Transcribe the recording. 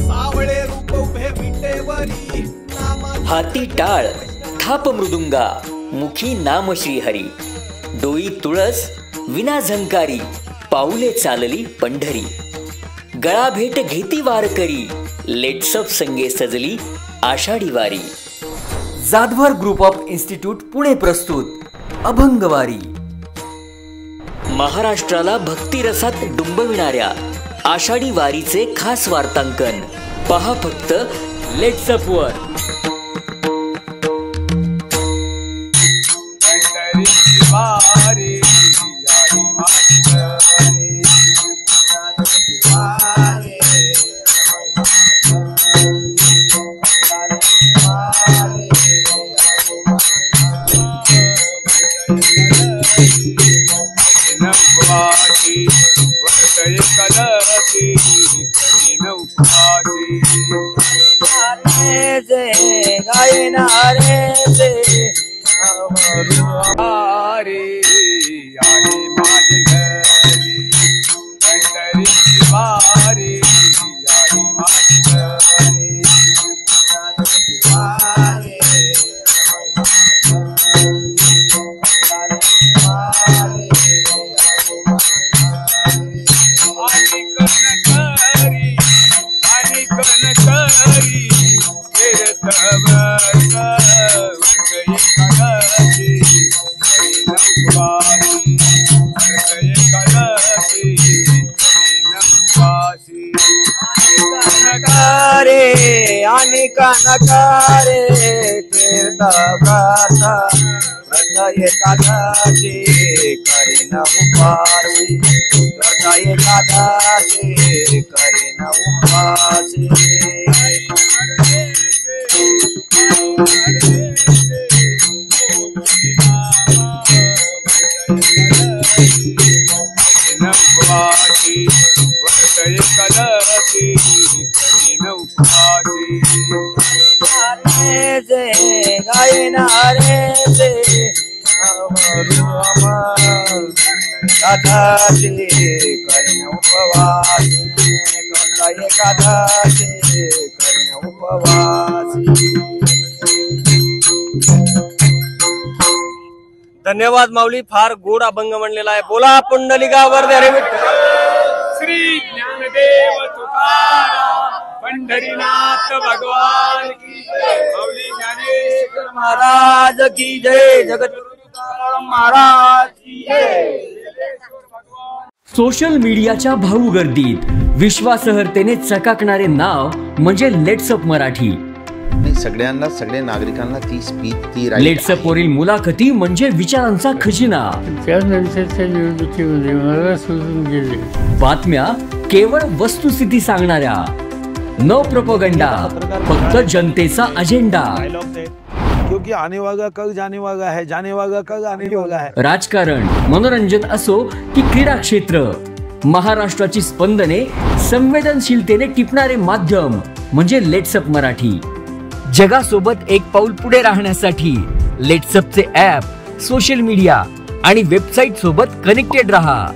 सावळे रूप उभे विटेवरी हाती टाळ थाप मृदुंगा मुखी नाम श्रीहरी डोई तुळस विना झंकारी पाऊले चालली पंढरी गळा भेट घेती वारकरी लेट्सअप संगे सजली आषाढी वारी। Jadhavar group of institute Pune प्रस्तुत अभंगवारी। महाराष्ट्राला भक्तिरसात डुंबविणाऱ्या आषाढी वारीचे खास वार्तांकन पहा फक्त लेट्सअप वर। नकारे तीर्थ व्रत एकादशी करीन उपवासी व्रत एकादशी करीन उपवासी। धन्यवाद माऊली, फार गोड अभंग म्हणलेला आहे। बोला पुंडलिकावर रे श्री ज्ञानदेव तुकाराम पंढरीनाथ भगवान की जय। माऊली ज्ञानेश्वर महाराज की जय। जगत महाराज की जय। सोशल मीडियाच्या भाऊ गर्दीत विश्वासार्हतेने चकाकणारे नाव म्हणजे लेट्सअप मराठी। सगळ्यांना सगळ्या नागरिकांना ती स्पीच ती लेट्सअप वरील मुलाखती म्हणजे विचारांचा खजिना। त्यानंतरच्या निवडणुकीमध्ये मला सोडून गेले। बातम्या केवळ वस्तुस्थिती सांगणाऱ्या, न प्रोपगंडा, फक्त जनतेचा अजेंडा। क्योंकि आने वाला कल जाने वाला है, जाने वाला कल आने वाला है। राजकारण, मनोरंजन असो की क्रीडा क्षेत्र, महाराष्ट्राची स्पंदने संवेदनशीलतेने टिपणारे माध्यम म्हणजे लेट्सअप मराठी। जगासोबत एक पाऊल पुढे राहण्यासाठी लेट्सअपचे ॲप, सोशल मीडिया आणि वेबसाईट सोबत कनेक्टेड रहा।